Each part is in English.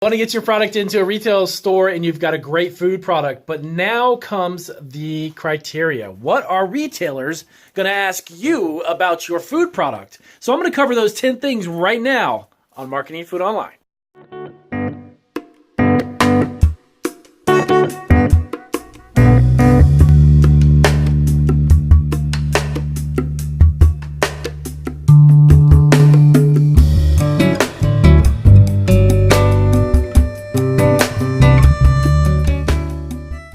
Want to get your product into a retail store and you've got a great food product, but now comes the criteria. What are retailers going to ask you about your food product? So I'm going to cover those 10 things right now on Marketing Food Online.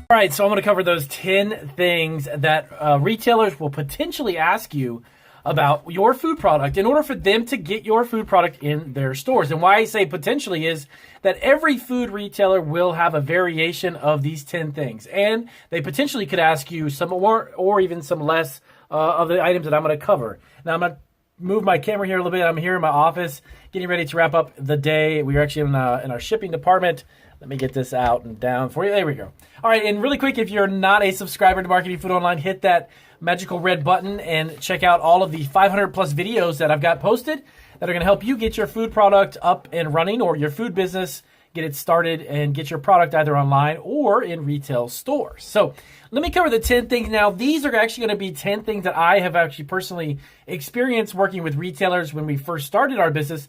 All right, so I'm going to cover those 10 things that retailers will potentially ask you about your food product in order for them to get your food product in their stores. And why I say potentially is that every food retailer will have a variation of these 10 things. And they potentially could ask you some more or even some less of the items that I'm going to cover. Now, I'm going to move my camera here a little bit. I'm here in my office getting ready to wrap up the day. We're actually in our shipping department. Let me get this out and down for you. There we go. All right, and really quick, if you're not a subscriber to Marketing Food Online, hit that magical red button and check out all of the 500 plus videos that I've got posted that are going to help you get your food product up and running, or your food business, get it started and get your product either online or in retail stores. So let me cover the 10 things now. These are actually going to be 10 things that I have actually personally experienced working with retailers when we first started our business.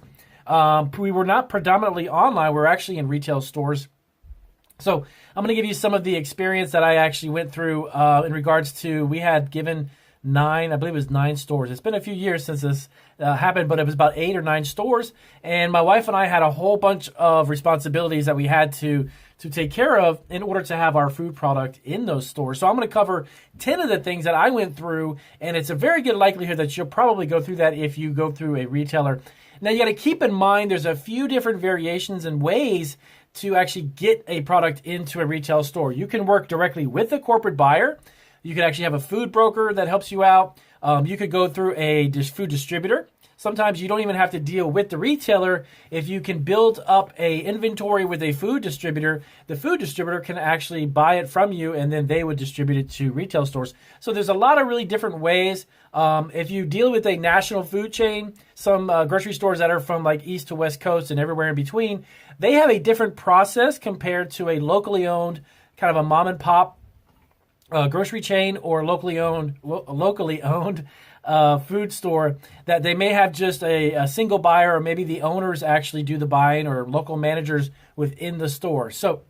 We were not predominantly online. We were actually in retail stores. So I'm going to give you some of the experience that I actually went through in regards to, we had given 9 stores. It's been a few years since this happened, but it was about 8 or 9 stores. And my wife and I had a whole bunch of responsibilities that we had to take care of in order to have our food product in those stores. So I'm going to cover 10 of the things that I went through, and it's a very good likelihood that you'll probably go through that if you go through a retailer. Now, you got to keep in mind there's a few different variations and ways to actually get a product into a retail store. You can work directly with a corporate buyer. You could actually have a food broker that helps you out. You could go through a food distributor. Sometimes you don't even have to deal with the retailer. If you can build up a inventory with a food distributor, the food distributor can actually buy it from you, and then they would distribute it to retail stores. So there's a lot of really different ways. If you deal with a national food chain, some grocery stores that are from like East to West Coast and everywhere in between, they have a different process compared to a locally owned, kind of a mom and pop grocery chain or locally owned food store, that they may have just a single buyer, or maybe the owners actually do the buying, or local managers within the store. So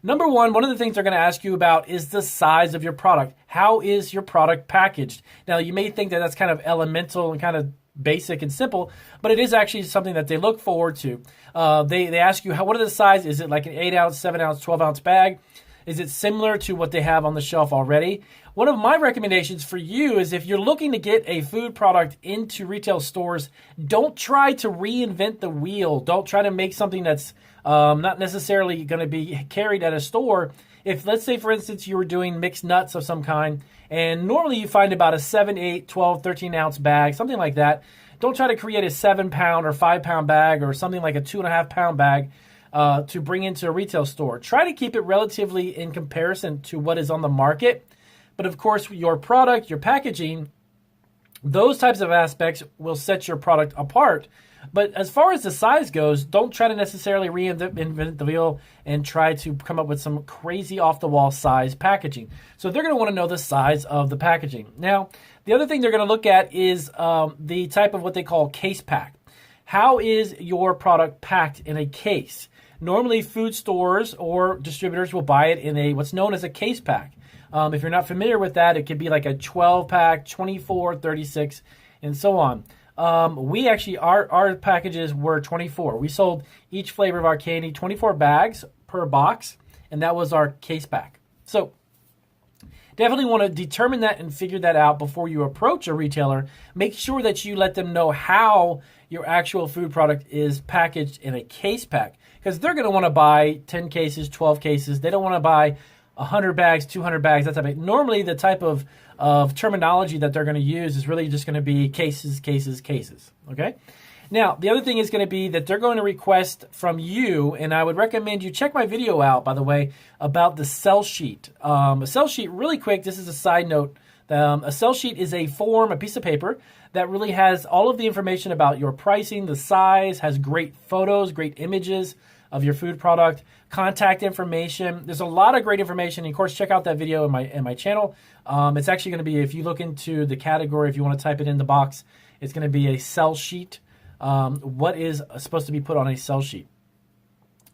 number one of the things they're going to ask you about is the size of your product. How is your product packaged? Now, you may think that that's kind of elemental and kind of basic and simple, but it is actually something that they look forward to. They ask you, what are the size? Is it like an 8 ounce, 7 ounce, 12 ounce bag? Is it similar to what they have on the shelf already? One of my recommendations for you is, if you're looking to get a food product into retail stores, don't try to reinvent the wheel. Don't try to make something that's not necessarily going to be carried at a store. If, let's say, for instance, you were doing mixed nuts of some kind, and normally you find about a 7, 8, 12, 13 ounce bag, something like that. Don't try to create a 7 pound or 5 pound bag, or something like a 2.5 pound bag to bring into a retail store. Try to keep it relatively in comparison to what is on the market. But of course, your product, your packaging, those types of aspects will set your product apart. But as far as the size goes, don't try to necessarily reinvent the wheel and try to come up with some crazy off-the-wall size packaging. So they're going to want to know the size of the packaging. Now, the other thing they're going to look at is the type of what they call case pack. How is your product packed in a case? Normally, food stores or distributors will buy it in what's known as a case pack. If you're not familiar with that, it could be like a 12 pack, 24, 36, and so on. We actually, our packages were 24. We sold each flavor of our candy, 24 bags per box, and that was our case pack. So definitely want to determine that and figure that out before you approach a retailer. Make sure that you let them know how your actual food product is packaged in a case pack, because they're going to want to buy 10 cases, 12 cases. They don't want to buy 100 bags, 200 bags, that type of. Normally, the type of terminology that they're going to use is really just going to be cases, cases, cases. Okay? Now, the other thing is going to be that they're going to request from you, and I would recommend you check my video out, by the way, about the sell sheet. A sell sheet, really quick, this is a side note. A sell sheet is a form, a piece of paper, that really has all of the information about your pricing, the size, has great photos, great images, of your food product, contact information. There's a lot of great information. And of course, check out that video in my channel. It's actually going to be, if you look into the category, if you want to type it in the box, it's going to be a sell sheet. What is supposed to be put on a sell sheet?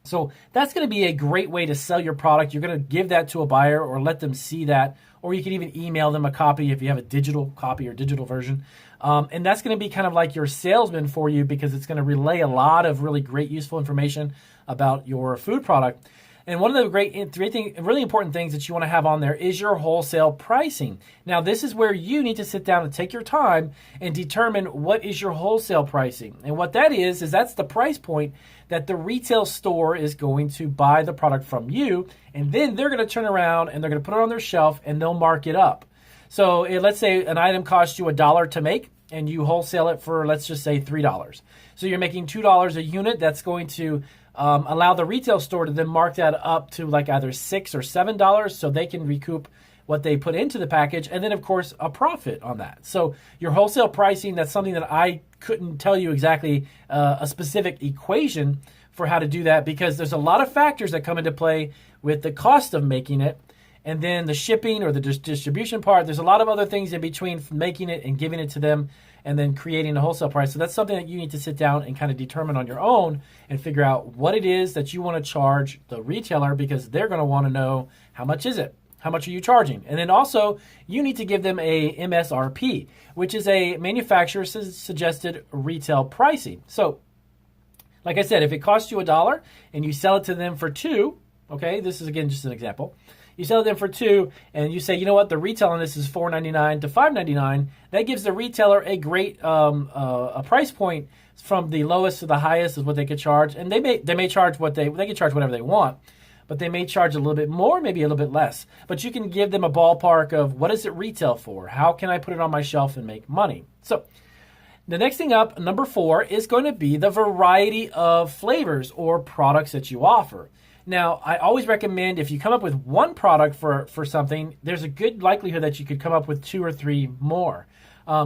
So that's going to be a great way to sell your product. You're going to give that to a buyer or let them see that, or you can even email them a copy if you have a digital copy or digital version. And that's going to be kind of like your salesman for you, because it's going to relay a lot of really great, useful information about your food product. And one of the really important things that you want to have on there is your wholesale pricing. Now, this is where you need to sit down and take your time and determine what is your wholesale pricing. And what that is that's the price point that the retail store is going to buy the product from you. And then they're going to turn around and they're going to put it on their shelf and they'll mark it up. So let's say an item costs you $1 to make and you wholesale it for, let's just say, $3. So you're making $2 a unit. That's going to allow the retail store to then mark that up to like either $6 or $7 so they can recoup what they put into the package, and then of course a profit on that. So your wholesale pricing, that's something that I couldn't tell you exactly a specific equation for how to do that, because there's a lot of factors that come into play with the cost of making it, and then the shipping or the distribution part. There's a lot of other things in between making it and giving it to them and then creating a wholesale price. So that's something that you need to sit down and kind of determine on your own and figure out what it is that you want to charge the retailer, because they're going to want to know how much is it? How much are you charging? And then also you need to give them a Msrp, which is a manufacturer's suggested retail pricing. So like I said, if it costs you $1 and you sell it to them for $2, okay, this is again just an example. You sell them for $2 and you say, you know what, the retail on this is $4.99 to $5.99. That gives the retailer a great a price point from the lowest to the highest is what they could charge. And they may charge they can charge whatever they want, but they may charge a little bit more, maybe a little bit less. But you can give them a ballpark of what does it retail for? How can I put it on my shelf and make money? So the next thing up, number 4, is going to be the variety of flavors or products that you offer. Now, I always recommend if you come up with one product for something, there's a good likelihood that you could come up with 2 or 3 more.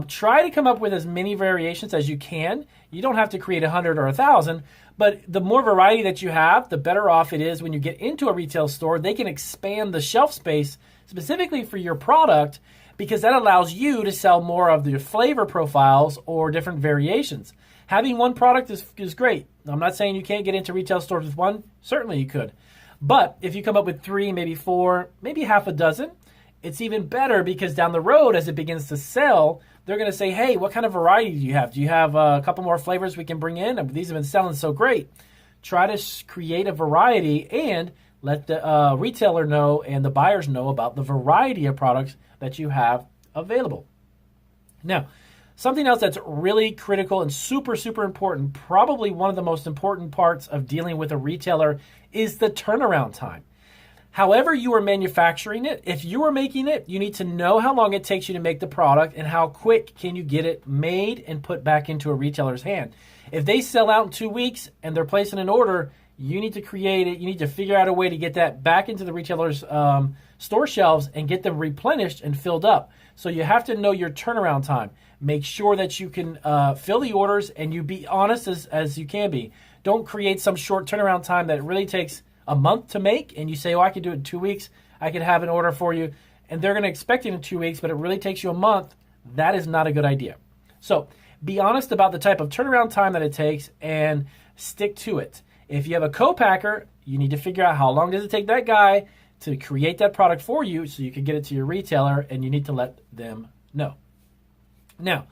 Try to come up with as many variations as you can. You don't have to create 100 or 1,000, but the more variety that you have, the better off it is when you get into a retail store. They can expand the shelf space specifically for your product, because that allows you to sell more of the flavor profiles or different variations. Having one product is great. I'm not saying you can't get into retail stores with one. Certainly you could. But if you come up with 3, maybe 4, maybe half a dozen, it's even better, because down the road as it begins to sell, they're going to say, hey, what kind of variety do you have? Do you have a couple more flavors we can bring in? These have been selling so great. Try to create a variety and let the retailer know and the buyers know about the variety of products that you have available. Now, something else that's really critical and super, super important, probably one of the most important parts of dealing with a retailer, is the turnaround time. However you are manufacturing it, if you are making it, you need to know how long it takes you to make the product and how quick can you get it made and put back into a retailer's hand. If they sell out in 2 weeks and they're placing an order, you need to create it. You need to figure out a way to get that back into the retailer's store shelves and get them replenished and filled up. So you have to know your turnaround time. Make sure that you can fill the orders and you be honest as you can be. Don't create some short turnaround time that really takes a month to make and you say, oh, I can do it in 2 weeks. I can have an order for you. And they're going to expect it in 2 weeks, but it really takes you a month. That is not a good idea. So be honest about the type of turnaround time that it takes and stick to it. If you have a co-packer, you need to figure out how long does it take that guy to create that product for you so you can get it to your retailer, and you need to let them know. Now,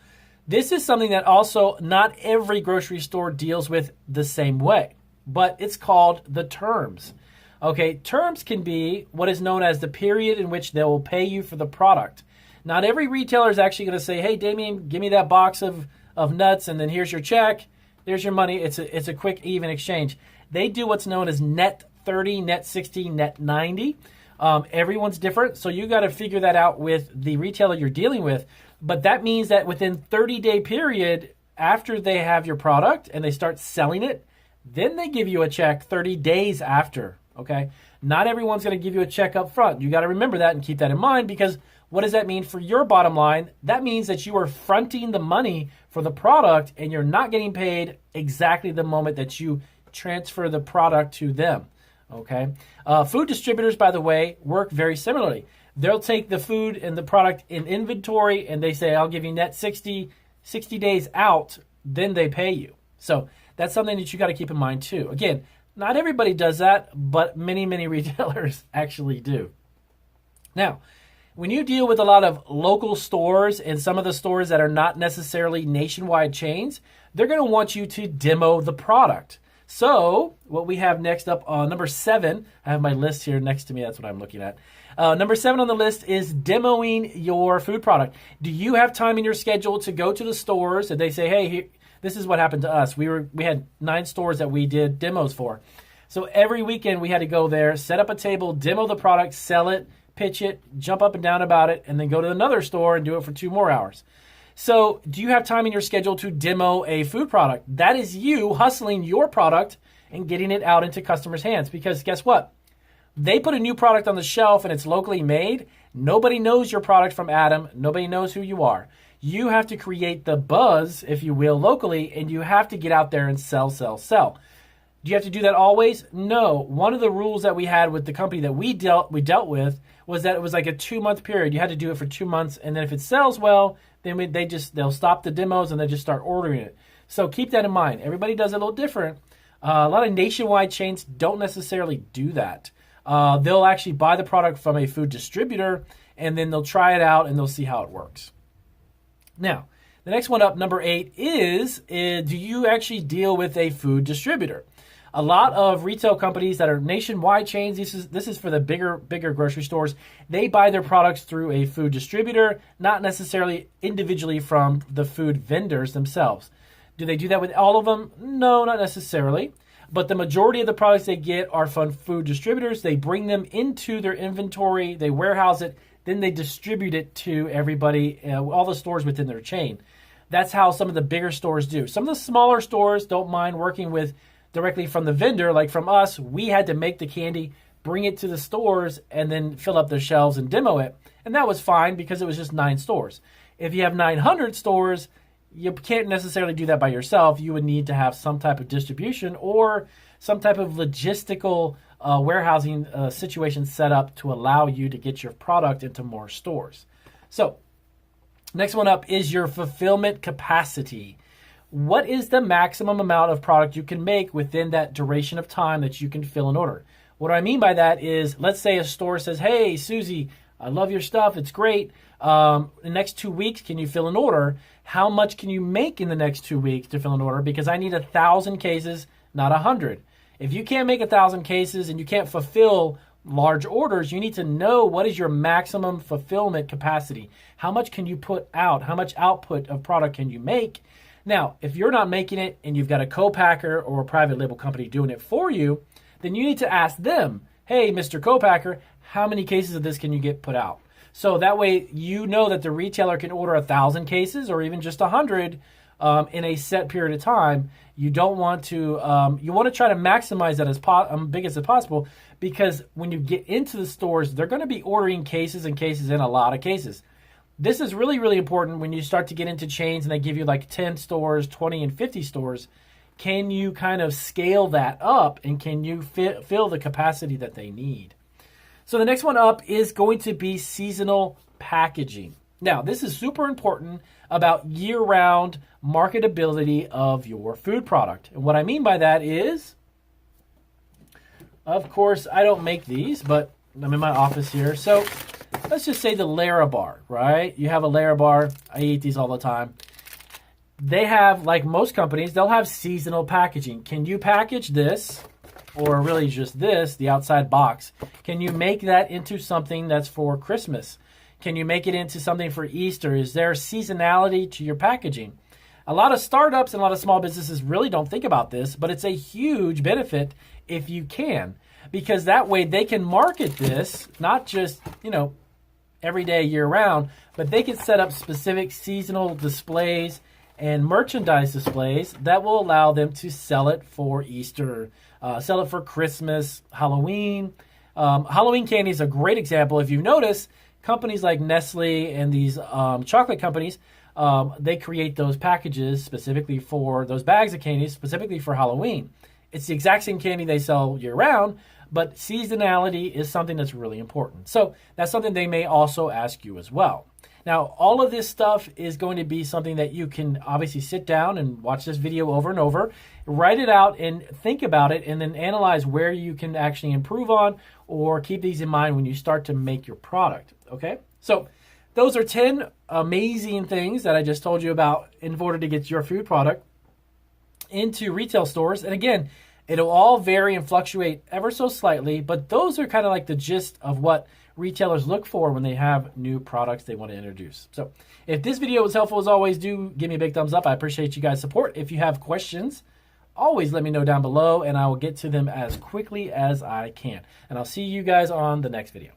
this is something that also not every grocery store deals with the same way, but it's called the terms. Okay, terms can be what is known as the period in which they will pay you for the product. Not every retailer is actually going to say, hey, Damien, give me that box of nuts, and then here's your check. There's your money. It's a quick, even exchange. They do what's known as net 30, net 60, net 90. Everyone's different, so you got to figure that out with the retailer you're dealing with. But that means that within 30-day period after they have your product and they start selling it, then they give you a check 30 days after, okay? Not everyone's going to give you a check up front. You got to remember that and keep that in mind, because what does that mean for your bottom line? That means that you are fronting the money for the product and you're not getting paid exactly the moment that you transfer the product to them. Okay. Food distributors, by the way, work very similarly. They'll take the food and the product in inventory and they say, I'll give you net 60 days out, then they pay you. So that's something that you got to keep in mind too. Again, not everybody does that, but many, many retailers actually do. Now, when you deal with a lot of local stores and some of the stores that are not necessarily nationwide chains, they're going to want you to demo the product. So what we have next up on number 7, I have my list here next to me. That's what I'm looking at. Number 7 on the list is demoing your food product. Do you have time in your schedule to go to the stores and they say, hey, this is what happened to us. We had 9 stores that we did demos for. So every weekend we had to go there, set up a table, demo the product, sell it, pitch it, jump up and down about it, and then go to another store and do it for 2 more hours. So do you have time in your schedule to demo a food product? That is you hustling your product and getting it out into customers' hands. Because guess what? They put a new product on the shelf and it's locally made. Nobody knows your product from Adam. Nobody knows who you are. You have to create the buzz, if you will, locally, and you have to get out there and sell. Do you have to do that always? No. One of the rules that we had with the company that we dealt with was that it was like a 2-month period. You had to do it for 2 months, and then if it sells well, then they'll stop the demos and they just start ordering it. So keep that in mind. Everybody does it a little different. A lot of nationwide chains don't necessarily do that. They'll actually buy the product from a food distributor, and then they'll try it out and they'll see how it works. Now, the next one up, number 8, is do you actually deal with a food distributor? A lot of retail companies that are nationwide chains, this is for the bigger grocery stores, they buy their products through a food distributor, not necessarily individually from the food vendors themselves. Do they do that with all of them? No, not necessarily. But the majority of the products they get are from food distributors. They bring them into their inventory, they warehouse it, then they distribute it to everybody, all the stores within their chain. That's how some of the bigger stores do. Some of the smaller stores don't mind working with directly from the vendor. Like from us, we had to make the candy, bring it to the stores, and then fill up their shelves and demo it. And that was fine because it was just 9 stores. If you have 900 stores, you can't necessarily do that by yourself. You would need to have some type of distribution or some type of logistical warehousing situation set up to allow you to get your product into more stores. So next one up is your fulfillment capacity. What is the maximum amount of product you can make within that duration of time that you can fill an order? What I mean by that is, let's say a store says, hey, Susie, I love your stuff. It's great. The next 2 weeks, can you fill an order? How much can you make in the next 2 weeks to fill an order? Because I need 1,000 cases, not 100. If you can't make 1,000 cases and you can't fulfill large orders, you need to know what is your maximum fulfillment capacity. How much can you put out? How much output of product can you make? Now, if you're not making it and you've got a co-packer or a private label company doing it for you, then you need to ask them, hey, Mr. Co-packer, how many cases of this can you get put out? So that way you know that the retailer can order 1,000 cases or even just 100 in a set period of time. You don't want to, you want to try to maximize that as big as possible, because when you get into the stores, they're going to be ordering cases and cases and a lot of cases. This is really, really important when you start to get into chains and they give you like 10 stores, 20 and 50 stores. Can you kind of scale that up and can you fill the capacity that they need? So the next one up is going to be seasonal packaging. Now, this is super important about year-round marketability of your food product. And what I mean by that is, of course, I don't make these, but I'm in my office here. So let's just say the Larabar, right? You have a Larabar. I eat these all the time. They have, like most companies, they'll have seasonal packaging. Can you package this, or really just this, the outside box? Can you make that into something that's for Christmas? Can you make it into something for Easter? Is there seasonality to your packaging? A lot of startups and a lot of small businesses really don't think about this, but it's a huge benefit if you can, because that way they can market this, not just, every day, year round, but they can set up specific seasonal displays and merchandise displays that will allow them to sell it for Easter, sell it for Christmas, Halloween. Halloween candy is a great example. If you notice, companies like Nestle and these chocolate companies, they create those packages specifically for those bags of candy, specifically for Halloween. It's the exact same candy they sell year round, but seasonality is something that's really important. So that's something they may also ask you as well. Now, all of this stuff is going to be something that you can obviously sit down and watch this video over and over, write it out and think about it, and then analyze where you can actually improve on or keep these in mind when you start to make your product, okay? So those are 10 amazing things that I just told you about in order to get your food product into retail stores. And again, it'll all vary and fluctuate ever so slightly, but those are kind of like the gist of what retailers look for when they have new products they want to introduce. So if this video was helpful, as always, do give me a big thumbs up. I appreciate you guys' support. If you have questions, always let me know down below and I will get to them as quickly as I can. And I'll see you guys on the next video.